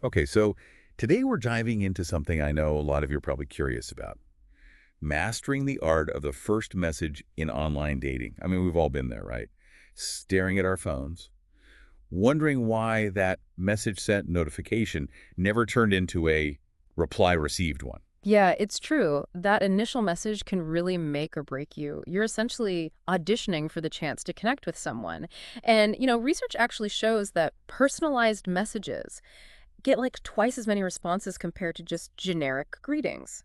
Okay, so today we're diving into something I know a lot of you are probably curious about. Mastering the art of the first message in online dating. I mean, we've all been there, right? Staring at our phones, wondering why that message sent notification never turned into a reply received one. Yeah, it's true. That initial message can really make or break you. You're essentially auditioning for the chance to connect with someone. And, research actually shows that personalized messages get like twice as many responses compared to just generic greetings.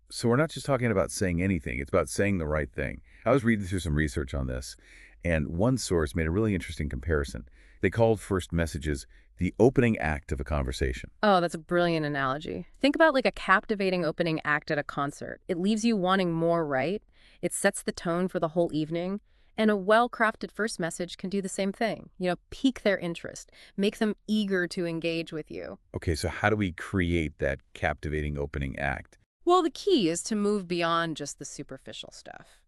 So we're not just talking about saying anything, it's about saying the right thing. I was reading through some research on this, and one source made a really interesting comparison. They called first messages the opening act of a conversation. Oh, that's a brilliant analogy. Think about like a captivating opening act at a concert. It leaves you wanting more, right? It sets the tone for the whole evening. And a well-crafted first message can do the same thing. Pique their interest, make them eager to engage with you. Okay, so how do we create that captivating opening act? Well, the key is to move beyond just the superficial stuff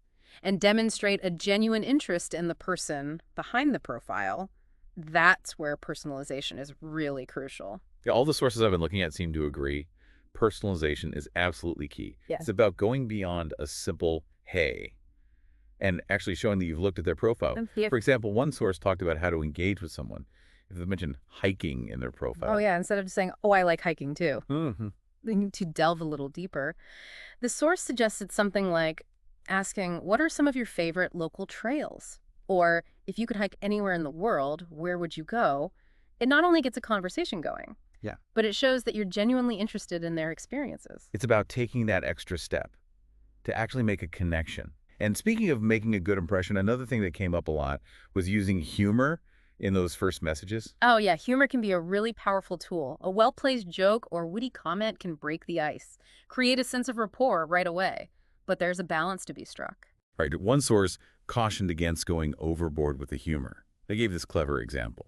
and demonstrate a genuine interest in the person behind the profile. That's where personalization is really crucial. Yeah, all the sources I've been looking at seem to agree. Personalization is absolutely key. Yeah. It's about going beyond a simple hey and actually showing that you've looked at their profile. Yeah. For example, one source talked about how to engage with someone. If they mentioned hiking in their Oh, profile. yeah. Instead of just saying, oh, I like hiking too. Hmm. They need to delve a little deeper. The source suggested something like asking, what are some of your favorite local trails? Or if you could hike anywhere in the world, where would you go? It not only gets a conversation going, Yeah. but it shows that you're genuinely interested in their experiences. It's about taking that extra step to actually make a connection. And speaking of making a good impression, another thing that came up a lot was using humor in those first messages. Oh, yeah, humor can be a really powerful tool. A well-placed joke or witty comment can break the ice, create a sense of rapport right away. But there's a balance to be struck. Right. One source cautioned against going overboard with the humor. They gave this clever example.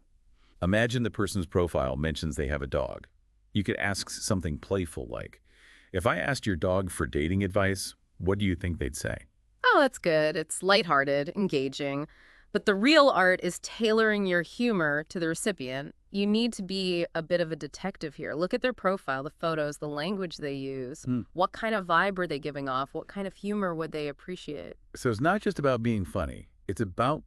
Imagine the person's profile mentions they have a dog. You could ask something playful like, if I asked your dog for dating advice, what do you think they'd say? Oh, that's good. It's lighthearted, engaging. But the real art is tailoring your humor to the recipient. You need to be a bit of a detective here. Look at their profile, the photos, the language they use. Hmm. What kind of vibe are they giving off? What kind of humor would they appreciate? So it's not just about being funny. It's about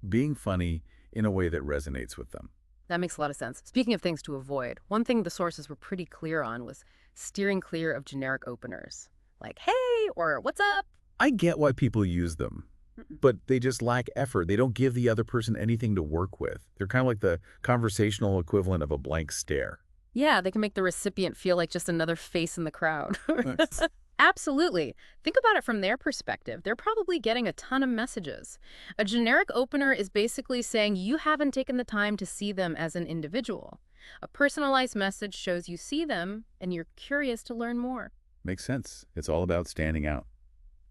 being funny in a way that resonates with them. That makes a lot of sense. Speaking of things to avoid, one thing the sources were pretty clear on was steering clear of generic openers. Like, hey, or what's up? I get why people use them, Mm-mm. but they just lack effort. They don't give the other person anything to work with. They're kind of like the conversational equivalent of a blank stare. Yeah, they can make the recipient feel like just another face in the crowd. Nice. Absolutely. Think about it from their perspective. They're probably getting a ton of messages. A generic opener is basically saying you haven't taken the time to see them as an individual. A personalized message shows you see them and you're curious to learn more. Makes sense. It's all about standing out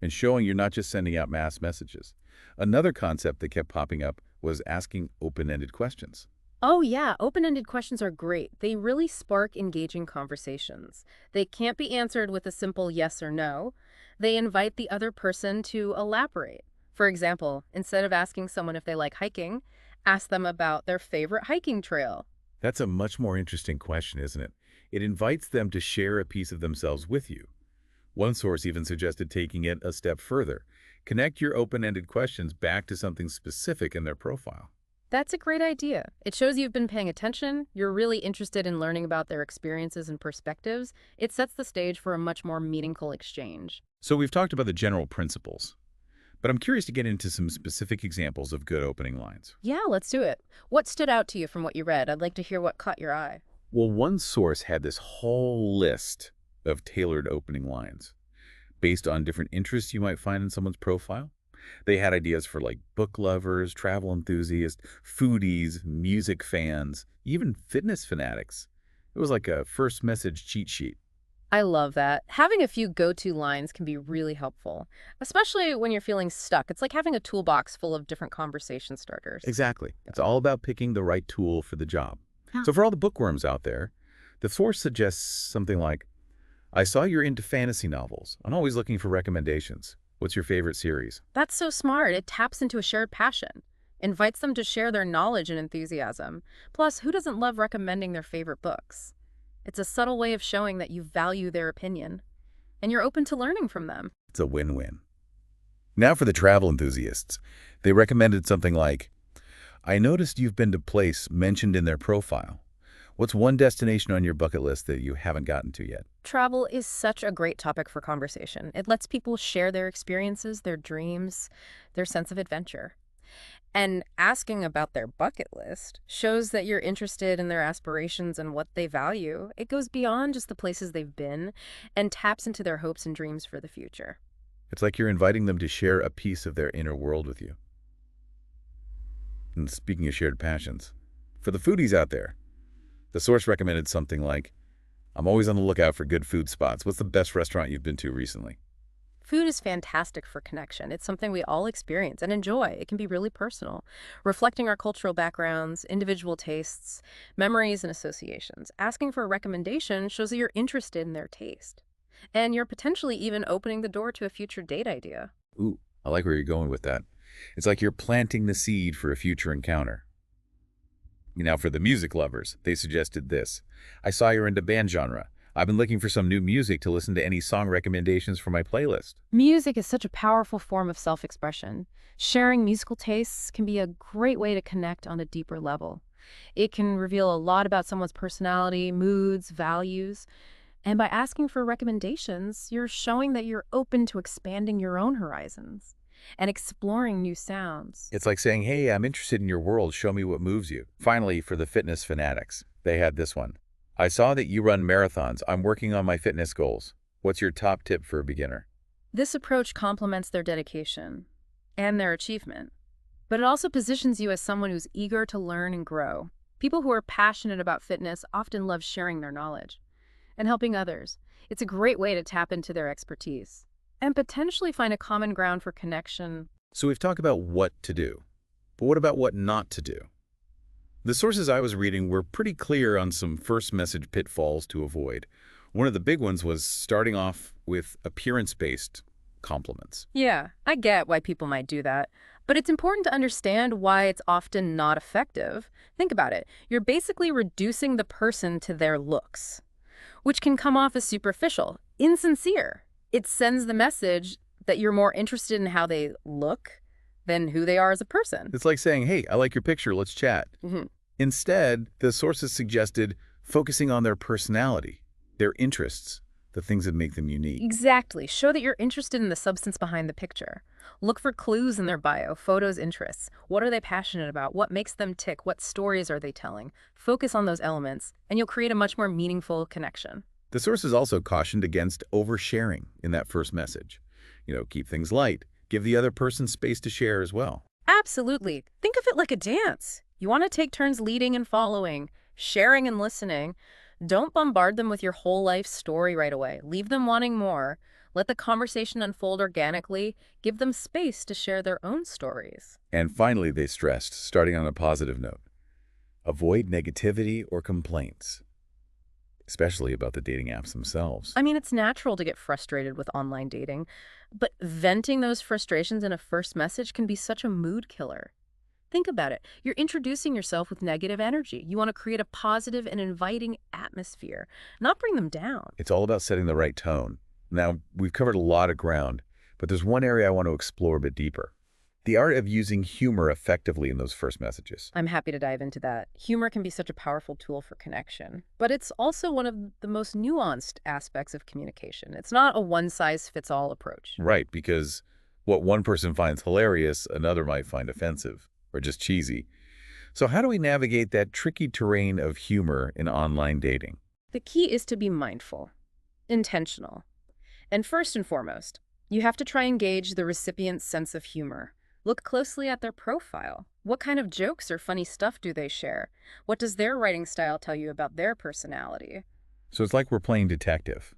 and showing you're not just sending out mass messages. Another concept that kept popping up was asking open-ended questions. Oh, yeah, open-ended questions are great. They really spark engaging conversations. They can't be answered with a simple yes or no. They invite the other person to elaborate. For example, instead of asking someone if they like hiking, ask them about their favorite hiking trail. That's a much more interesting question, isn't it? It invites them to share a piece of themselves with you. One source even suggested taking it a step further. Connect your open-ended questions back to something specific in their profile. That's a great idea. It shows you've been paying attention, you're really interested in learning about their experiences and perspectives. It sets the stage for a much more meaningful exchange. So we've talked about the general principles, but I'm curious to get into some specific examples of good opening lines. Yeah, let's do it. What stood out to you from what you read? I'd like to hear what caught your eye. Well, one source had this whole list of tailored opening lines based on different interests you might find in someone's profile. They had ideas for like book lovers, travel enthusiasts, foodies, music fans, even fitness fanatics. It was like a first message cheat sheet. I love that. Having a few go-to lines can be really helpful, especially when you're feeling stuck. It's like having a toolbox full of different conversation starters. Exactly. It's all about picking the right tool for the job. Yeah. So for all the bookworms out there, the source suggests something like, I saw you're into fantasy novels. I'm always looking for recommendations. What's your favorite series? That's so smart. It taps into a shared passion, invites them to share their knowledge and enthusiasm. Plus, who doesn't love recommending their favorite books? It's a subtle way of showing that you value their opinion and you're open to learning from them. It's a win-win. Now for the travel enthusiasts. They recommended something like, I noticed you've been to place mentioned in their profile. What's one destination on your bucket list that you haven't gotten to yet? Travel is such a great topic for conversation. It lets people share their experiences, their dreams, their sense of adventure. And asking about their bucket list shows that you're interested in their aspirations and what they value. It goes beyond just the places they've been and taps into their hopes and dreams for the future. It's like you're inviting them to share a piece of their inner world with you. And speaking of shared passions, for the foodies out there, the source recommended something like, I'm always on the lookout for good food spots. What's the best restaurant you've been to recently? Food is fantastic for connection. It's something we all experience and enjoy. It can be really personal, reflecting our cultural backgrounds, individual tastes, memories, and associations. Asking for a recommendation shows that you're interested in their taste. And you're potentially even opening the door to a future date idea. Ooh, I like where you're going with that. It's like you're planting the seed for a future encounter. Now, for the music lovers, they suggested this. I saw you're into band genre. I've been looking for some new music to listen to. Any song recommendations for my playlist? Music is such a powerful form of self-expression. Sharing musical tastes can be a great way to connect on a deeper level. It can reveal a lot about someone's personality, moods, values. And by asking for recommendations, you're showing that you're open to expanding your own horizons and exploring new sounds. It's like saying, hey, I'm interested in your world. Show me what moves you. Finally, for the fitness fanatics, they had this one. I saw that you run marathons. I'm working on my fitness goals. What's your top tip for a beginner? This approach complements their dedication and their achievement, but it also positions you as someone who's eager to learn and grow. People who are passionate about fitness often love sharing their knowledge and helping others. It's a great way to tap into their expertise and potentially find a common ground for connection. So we've talked about what to do, but what about what not to do? The sources I was reading were pretty clear on some first message pitfalls to avoid. One of the big ones was starting off with appearance-based compliments. Yeah, I get why people might do that, but it's important to understand why it's often not effective. Think about it. You're basically reducing the person to their looks, which can come off as superficial, insincere. It sends the message that you're more interested in how they look than who they are as a person. It's like saying, hey, I like your picture, let's chat. Instead, the sources suggested focusing on their personality, their interests, the things that make them unique. Exactly. Show that you're interested in the substance behind the picture. Look for clues in their bio, photos, interests. What are they passionate about? What makes them tick? What stories are they telling? Focus on those elements, and you'll create a much more meaningful connection. The sources also cautioned against oversharing in that first message. Keep things light. Give the other person space to share as well. Absolutely. Think of it like a dance. You want to take turns leading and following, sharing and listening. Don't bombard them with your whole life story right away. Leave them wanting more. Let the conversation unfold organically. Give them space to share their own stories. And finally, they stressed, starting on a positive note, avoid negativity or complaints, especially about the dating apps themselves. I mean, it's natural to get frustrated with online dating, but venting those frustrations in a first message can be such a mood killer. Think about it. You're introducing yourself with negative energy. You want to create a positive and inviting atmosphere, not bring them down. It's all about setting the right tone. Now, we've covered a lot of ground, but there's one area I want to explore a bit deeper. The art of using humor effectively in those first messages. I'm happy to dive into that. Humor can be such a powerful tool for connection, but it's also one of the most nuanced aspects of communication. It's not a one-size-fits-all approach. Right, because what one person finds hilarious, another might find offensive or just cheesy. So how do we navigate that tricky terrain of humor in online dating? The key is to be mindful, intentional, and first and foremost, you have to try and gauge the recipient's sense of humor. Look closely at their profile. What kind of jokes or funny stuff do they share? What does their writing style tell you about their personality? So it's like we're playing detective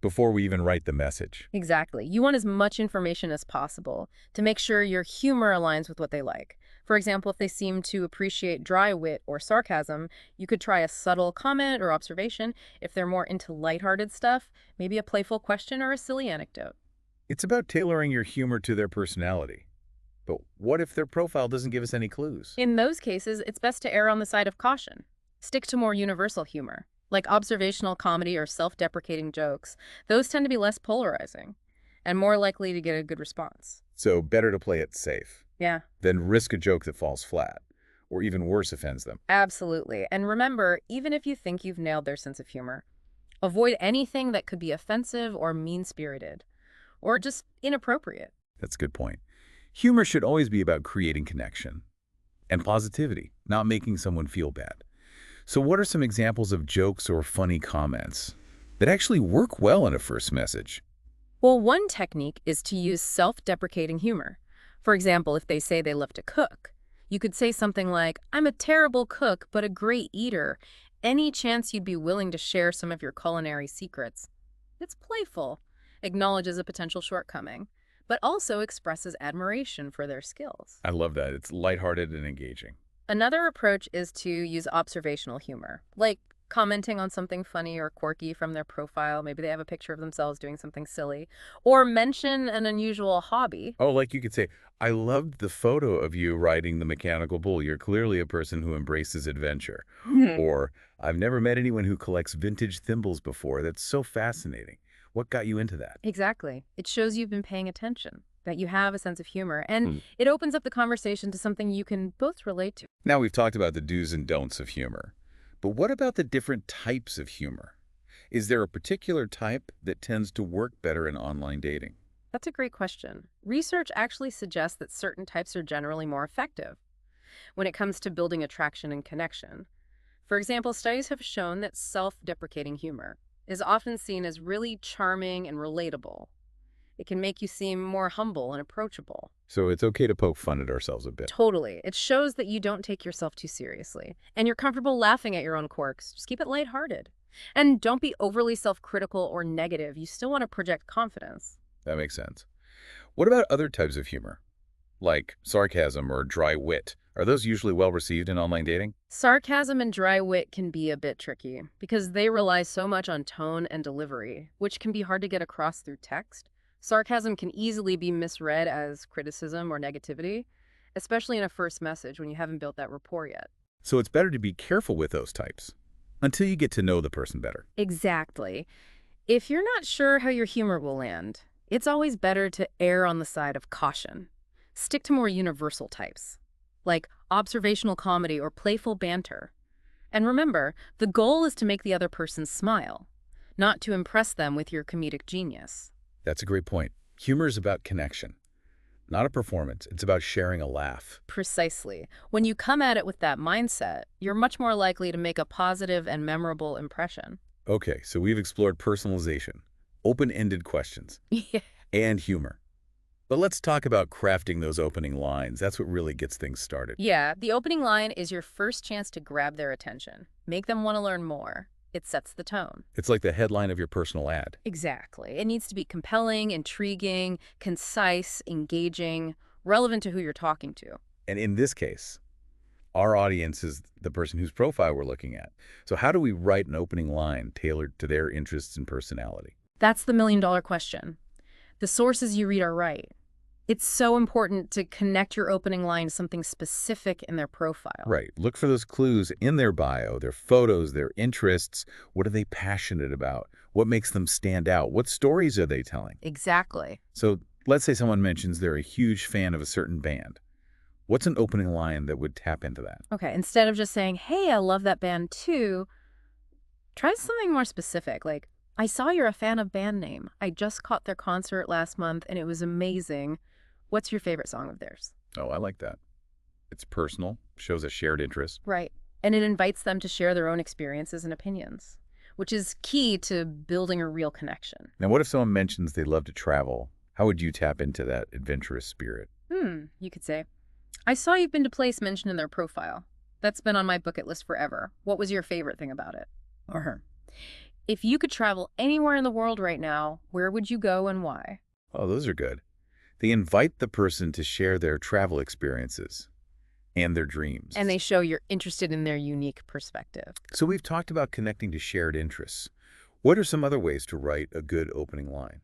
before we even write the message. Exactly. You want as much information as possible to make sure your humor aligns with what they like. For example, if they seem to appreciate dry wit or sarcasm, you could try a subtle comment or observation. If they're more into lighthearted stuff, maybe a playful question or a silly anecdote. It's about tailoring your humor to their personality. But what if their profile doesn't give us any clues? In those cases, it's best to err on the side of caution. Stick to more universal humor, like observational comedy or self-deprecating jokes, those tend to be less polarizing and more likely to get a good response. So better to play it safe Yeah, than risk a joke that falls flat, or even worse, offends them. absolutely. And remember, even if you think you've nailed their sense of humor, avoid anything that could be offensive or mean-spirited or just inappropriate. That's a good point. Humor should always be about creating connection and positivity, not making someone feel bad. So what are some examples of jokes or funny comments that actually work well in a first message? Well, one technique is to use self-deprecating humor. For example, if they say they love to cook, you could say something like, "I'm a terrible cook, but a great eater. Any chance you'd be willing to share some of your culinary secrets?" It's playful, acknowledges a potential shortcoming, but also expresses admiration for their skills. I love that. It's lighthearted and engaging. Another approach is to use observational humor, like commenting on something funny or quirky from their profile. Maybe they have a picture of themselves doing something silly, or mention an unusual hobby. Oh, like you could say, I loved the photo of you riding the mechanical bull. You're clearly a person who embraces adventure. Mhm. Or, I've never met anyone who collects vintage thimbles before. That's so fascinating. What got you into that? Exactly. It shows you've been paying attention, that you have a sense of humor, and Hmm. it opens up the conversation to something you can both relate to. Now we've talked about the do's and don'ts of humor. But what about the different types of humor? Is there a particular type that tends to work better in online dating? That's a great question. Research actually suggests that certain types are generally more effective when it comes to building attraction and connection. For example, studies have shown that self-deprecating humor is often seen as really charming and relatable. It can make you seem more humble and approachable. So it's okay to poke fun at ourselves a bit. Totally. It shows that you don't take yourself too seriously and you're comfortable laughing at your own quirks. Just keep it lighthearted. And don't be overly self-critical or negative. You still want to project confidence. That makes sense. What about other types of humor, like sarcasm or dry wit? Are those usually well received in online dating? Sarcasm and dry wit can be a bit tricky because they rely so much on tone and delivery, which can be hard to get across through text. Sarcasm can easily be misread as criticism or negativity, especially in a first message when you haven't built that rapport yet. So it's better to be careful with those types until you get to know the person better. Exactly. If you're not sure how your humor will land, it's always better to err on the side of caution. Stick to more universal types, like observational comedy or playful banter. And remember, the goal is to make the other person smile, not to impress them with your comedic genius. That's a great point. Humor is about connection, not a performance. It's about sharing a laugh. Precisely. When you come at it with that mindset, you're much more likely to make a positive and memorable impression. Okay, so we've explored personalization, open-ended questions, Yeah. and humor. But let's talk about crafting those opening lines. That's what really gets things started. Yeah, the opening line is your first chance to grab their attention. Make them want to learn more. It sets the tone. It's like the headline of your personal ad. Exactly. It needs to be compelling, intriguing, concise, engaging, relevant to who you're talking to. And in this case, our audience is the person whose profile we're looking at. So how do we write an opening line tailored to their interests and personality? That's the million-dollar question. The sources you read are right. It's so important to connect your opening line to something specific in their profile. Right. Look for those clues in their bio, their photos, their interests. What are they passionate about? What makes them stand out? What stories are they telling? Exactly. So let's say someone mentions they're a huge fan of a certain band. What's an opening line that would tap into that? Okay, instead of just saying, "Hey, I love that band too," try something more specific, like, "I saw you're a fan of band name. I just caught their concert last month and it was amazing. What's your favorite song of theirs?" Oh, I like that. It's personal, shows a shared interest. Right. And it invites them to share their own experiences and opinions, which is key to building a real connection. Now, what if someone mentions they love to travel? How would you tap into that adventurous spirit? You could say, "I saw you've been to place mentioned in their profile. That's been on my bucket list forever. What was your favorite thing about it?" Or, "If you could travel anywhere in the world right now, where would you go and why?" Oh, those are good. They invite the person to share their travel experiences and their dreams. And they show you're interested in their unique perspective. So we've talked about connecting to shared interests. What are some other ways to write a good opening line?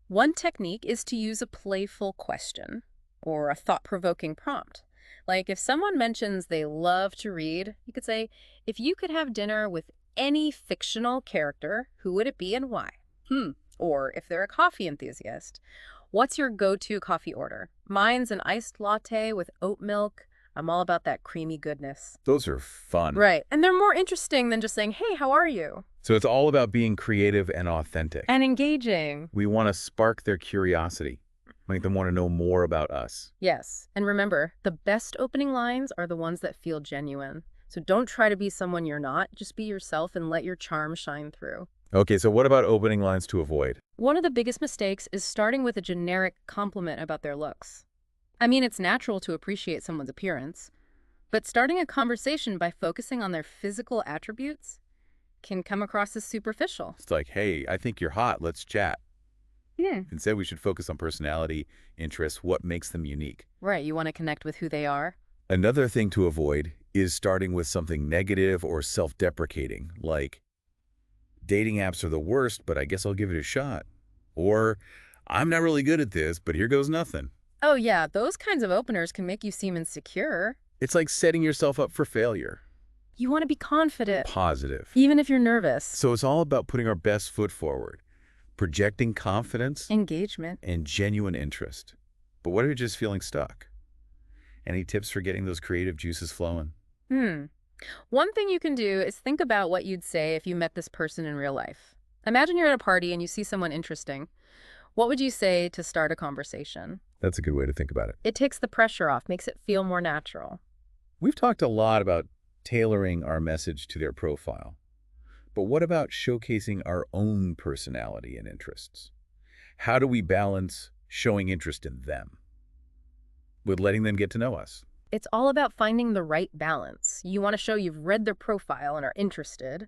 One technique is to use a playful question or a thought-provoking prompt. Like if someone mentions they love to read, you could say, "If you could have dinner with any fictional character, who would it be and why? Or if they're a coffee enthusiast, what's your go-to coffee order? Mine's an iced latte with oat milk. I'm all about that creamy goodness. Those are fun. Right. And they're more interesting than just saying, hey, how are you? So it's all about being creative and authentic. And engaging. We want to spark their curiosity, make them want to know more about us. Yes. And remember, the best opening lines are the ones that feel genuine. So don't try to be someone you're not. Just be yourself and let your charm shine through. Okay, so what about opening lines to avoid? One of the biggest mistakes is starting with a generic compliment about their looks. I mean, it's natural to appreciate someone's appearance, but starting a conversation by focusing on their physical attributes can come across as superficial. It's like, hey, I think you're hot, let's chat. Yeah. Instead, we should focus on personality, interests, what makes them unique. Right, you want to connect with who they are. Another thing to avoid is starting with something negative or self-deprecating, like, dating apps are the worst, but I guess I'll give it a shot. Or, I'm not really good at this, but here goes nothing. Oh yeah, those kinds of openers can make you seem insecure. It's like setting yourself up for failure. You want to be confident, Positive. even if you're nervous. So it's all about putting our best foot forward, projecting confidence Engagement. and genuine interest. But what if you're just feeling stuck? Any tips for getting those creative juices flowing? One thing you can do is think about what you'd say if you met this person in real life. Imagine you're at a party and you see someone interesting. What would you say to start a conversation? That's a good way to think about it. It takes the pressure off, makes it feel more natural. We've talked a lot about tailoring our message to their profile. But what about showcasing our own personality and interests? How do we balance showing interest in them with letting them get to know us? It's all about finding the right balance. You want to show you've read their profile and are interested,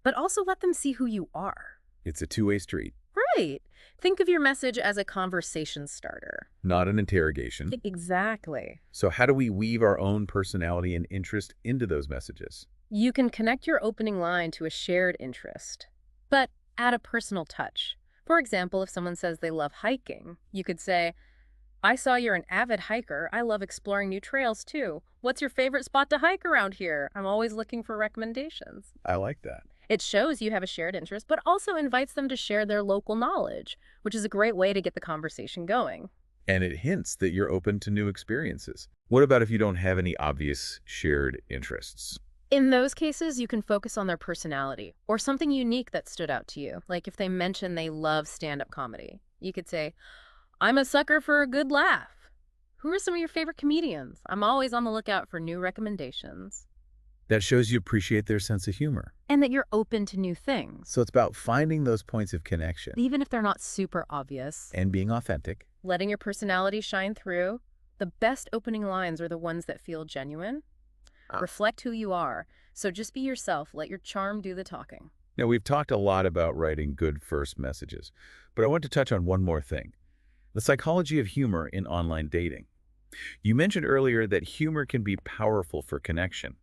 but also let them see who you are. It's a two-way street, Right. Think of your message as a conversation starter. not an interrogation. Exactly. So how do we weave our own personality and interest into those messages? You can connect your opening line to a shared interest, but add a personal touch. For example, if someone says they love hiking, you could say, I saw you're an avid hiker. I love exploring new trails too. What's your favorite spot to hike around here? I'm always looking for recommendations. I like that. It shows you have a shared interest, but also invites them to share their local knowledge, which is a great way to get the conversation going. And it hints that you're open to new experiences. What about if you don't have any obvious shared interests? In those cases, you can focus on their personality or something unique that stood out to you. Like if they mention they love stand-up comedy, you could say, I'm a sucker for a good laugh. Who are some of your favorite comedians? I'm always on the lookout for new recommendations. That shows you appreciate their sense of humor. And that you're open to new things, So it's about finding those points of connection even if they're not super obvious. and being authentic. Letting your personality shine through. The best opening lines are the ones that feel genuine. Reflect who you are. So just be yourself. Let your charm do the talking. Now, we've talked a lot about writing good first messages, but I want to touch on one more thing. The psychology of humor in online dating. You mentioned earlier that humor can be powerful for connection,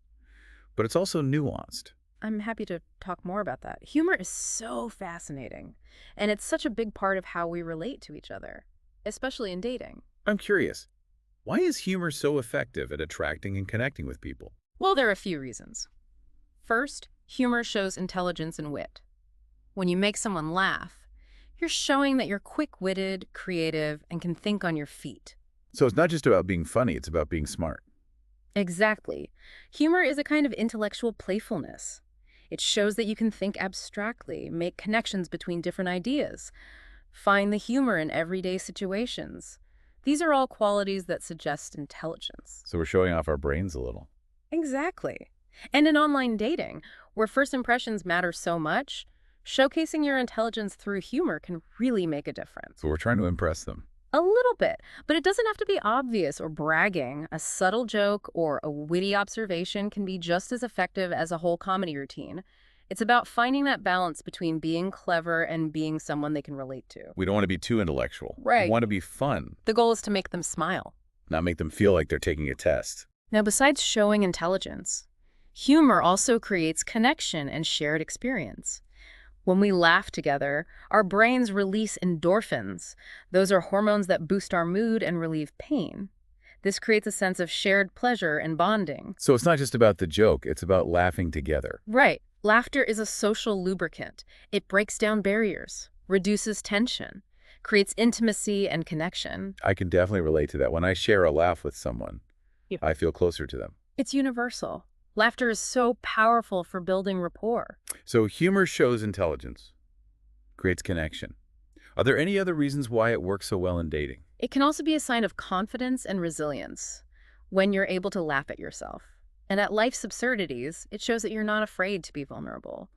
but it's also nuanced. I'm happy to talk more about that. Humor is so fascinating, and it's such a big part of how we relate to each other, especially in dating. I'm curious, why is humor so effective at attracting and connecting with people? Well, there are a few reasons. First, humor shows intelligence and wit. When you make someone laugh, you're showing that you're quick-witted, creative, and can think on your feet. So it's not just about being funny, it's about being smart. Exactly. Humor is a kind of intellectual playfulness. It shows that you can think abstractly, make connections between different ideas, find the humor in everyday situations. These are all qualities that suggest intelligence. So we're showing off our brains a little. Exactly. And in online dating, where first impressions matter so much, showcasing your intelligence through humor can really make a difference. So we're trying to impress them. A little bit, but it doesn't have to be obvious or bragging. A subtle joke or a witty observation can be just as effective as a whole comedy routine. It's about finding that balance between being clever and being someone they can relate to. We don't want to be too intellectual. Right. We want to be fun, The goal is to make them smile. not make them feel like they're taking a test. Now, besides showing intelligence, humor also creates connection and shared experience. When we laugh together, our brains release endorphins. Those are hormones that boost our mood and relieve pain. This creates a sense of shared pleasure and bonding. So it's not just about the joke, it's about laughing together. Right. Laughter is a social lubricant. It breaks down barriers, reduces tension, creates intimacy and connection. I can definitely relate to that. When I share a laugh with someone, Yeah. I feel closer to them. It's universal. Laughter is so powerful for building rapport. So humor shows intelligence, creates connection. Are there any other reasons why it works so well in dating? It can also be a sign of confidence and resilience when you're able to laugh at yourself. And at life's absurdities, it shows that you're not afraid to be vulnerable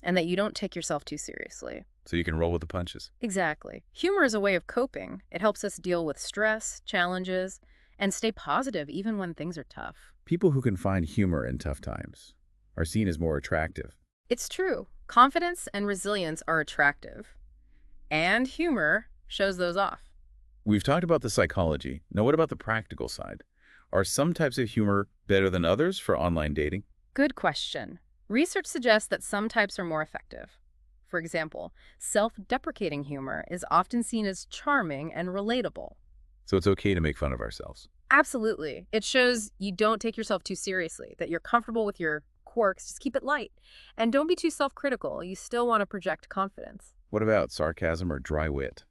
and that you don't take yourself too seriously. So you can roll with the punches. Exactly. Humor is a way of coping. It helps us deal with stress, challenges, and stay positive even when things are tough. People who can find humor in tough times are seen as more attractive. It's true. Confidence and resilience are attractive. And humor shows those off. We've talked about the psychology. Now what about the practical side? Are some types of humor better than others for online dating? Good question. Research suggests that some types are more effective. For example, self-deprecating humor is often seen as charming and relatable. So it's okay to make fun of ourselves. Absolutely. It shows you don't take yourself too seriously, that you're comfortable with your quirks. Just keep it light. And don't be too self-critical. You still want to project confidence. What about sarcasm or dry wit?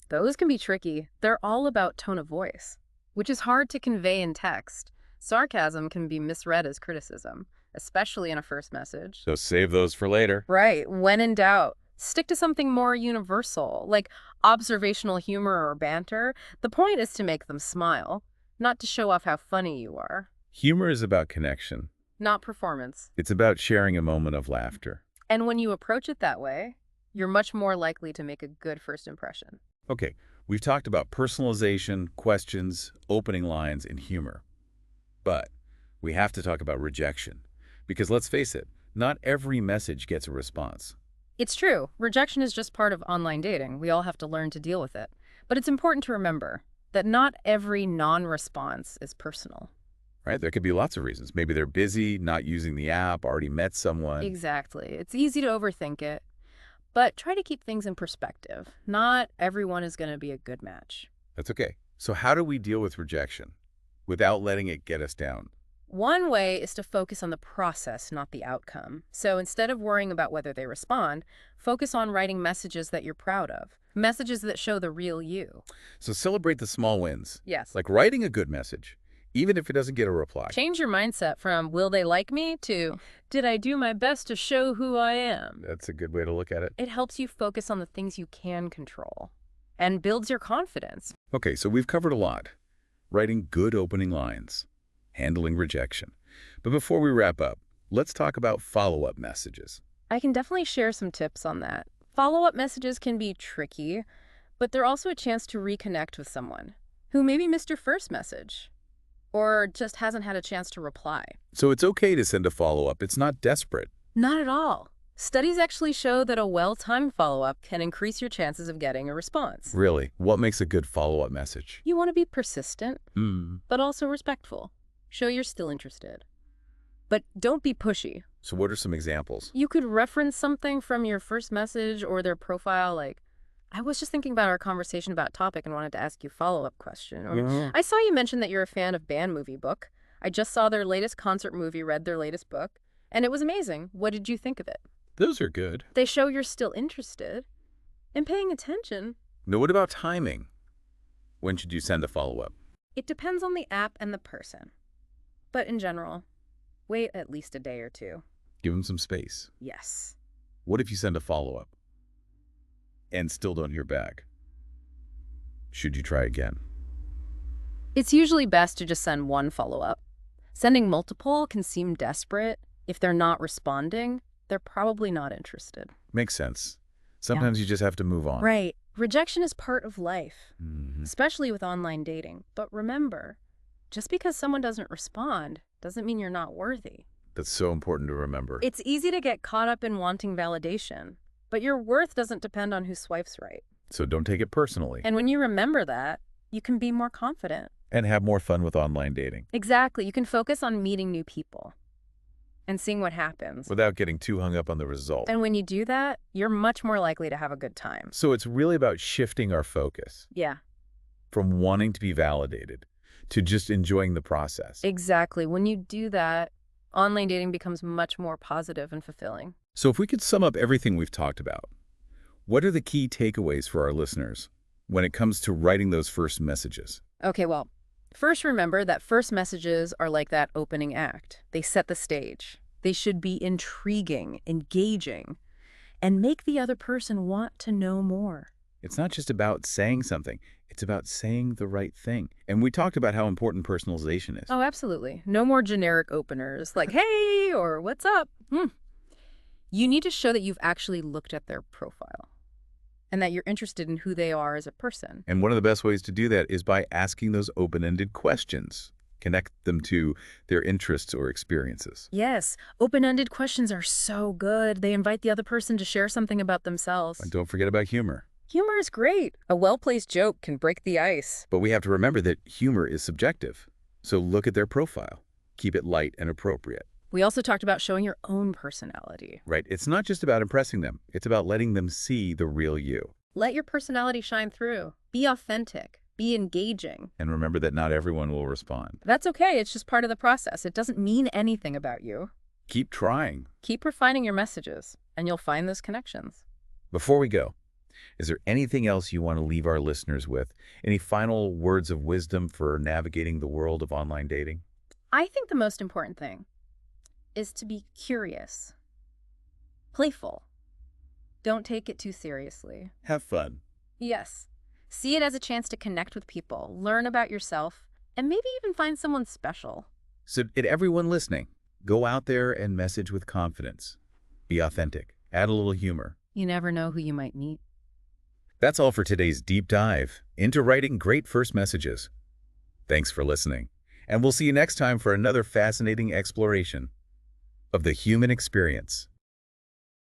Those can be tricky. They're all about tone of voice, which is hard to convey in text. Sarcasm can be misread as criticism, especially in a first message. So save those for later. Right. When in doubt, stick to something more universal, like observational humor or banter. The point is to make them smile, not to show off how funny you are. Humor is about connection. Not performance. It's about sharing a moment of laughter. And when you approach it that way, you're much more likely to make a good first impression. Okay, we've talked about personalization, questions, opening lines, and humor. But we have to talk about rejection. Because let's face it, not every message gets a response. It's true. Rejection is just part of online dating. We all have to learn to deal with it. But it's important to remember that not every non-response is personal. Right? There could be lots of reasons. Maybe they're busy, not using the app, already met someone. Exactly. It's easy to overthink it. But try to keep things in perspective. Not everyone is going to be a good match. That's okay. So how do we deal with rejection without letting it get us down? One way is to focus on the process, not the outcome. So instead of worrying about whether they respond, focus on writing messages that you're proud of. Messages that show the real you. So celebrate the small wins. Yes. Like writing a good message, even if it doesn't get a reply. Change your mindset from, will they like me, to, did I do my best to show who I am? That's a good way to look at it. It helps you focus on the things you can control and builds your confidence. Okay, so we've covered a lot. Writing good opening lines, handling rejection. But before we wrap up, let's talk about follow-up messages. I can definitely share some tips on that. Follow-up messages can be tricky, but they're also a chance to reconnect with someone who maybe missed your first message or just hasn't had a chance to reply. So it's okay to send a follow-up. It's not desperate. Not at all. Studies actually show that a well-timed follow-up can increase your chances of getting a response. Really? What makes a good follow-up message? You want to be persistent, Hmm. but also respectful. Show you're still interested. But don't be pushy. So what are some examples? You could reference something from your first message or their profile, like, I was just thinking about our conversation about topic and wanted to ask you a follow-up question. Or, I saw you mention that you're a fan of Band Movie Book. I just saw their latest concert movie, read their latest book, and it was amazing. What did you think of it? Those are good. They show you're still interested and paying attention. Now, what about timing? When should you send a follow-up? It depends on the app and the person. But in general, wait at least a day or two. Give them some space. Yes. What if you send a follow-up and still don't hear back? Should you try again? It's usually best to just send one follow-up. Sending multiple can seem desperate. If they're not responding, they're probably not interested. Makes sense. Sometimes you just have to move on. Right. Rejection is part of life, Mhm. especially with online dating. But remember, just because someone doesn't respond doesn't mean you're not worthy. That's so important to remember. It's easy to get caught up in wanting validation, but your worth doesn't depend on who swipes right. So don't take it personally. And when you remember that, you can be more confident. And have more fun with online dating Exactly. You can focus on meeting new people and seeing what happens. without getting too hung up on the result. And when you do that, you're much more likely to have a good time. So it's really about shifting our focus Yeah, from wanting to be validated to just enjoying the process. exactly. When you do that, Online dating becomes much more positive and fulfilling. So if we could sum up everything we've talked about, what are the key takeaways for our listeners when it comes to writing those first messages? Okay, well, first remember that first messages are like that opening act. They set the stage. They should be intriguing, engaging, and make the other person want to know more. It's not just about saying something. It's about saying the right thing. And we talked about how important personalization is. Oh, absolutely. No more generic openers like, hey, or what's up? You need to show that you've actually looked at their profile and that you're interested in who they are as a person. And one of the best ways to do that is by asking those open-ended questions. Connect them to their interests or experiences. Yes, open-ended questions are so good. They invite the other person to share something about themselves. And don't forget about humor. Humor is great. A well-placed joke can break the ice. But we have to remember that humor is subjective. So look at their profile. Keep it light and appropriate. We also talked about showing your own personality. Right? It's not just about impressing them. It's about letting them see the real you. Let your personality shine through. Be authentic. Be engaging. And remember that not everyone will respond. That's okay. It's just part of the process. It doesn't mean anything about you. Keep trying. Keep refining your messages, and you'll find those connections. Before we go, is there anything else you want to leave our listeners with? Any final words of wisdom for navigating the world of online dating? I think the most important thing is to be curious, playful. Don't take it too seriously. Have fun. Yes. See it as a chance to connect with people, learn about yourself, and maybe even find someone special. So, everyone listening, go out there and message with confidence. Be authentic. Add a little humor. You never know who you might meet. That's all for today's deep dive into writing great first messages. Thanks for listening, and we'll see you next time for another fascinating exploration of the human experience.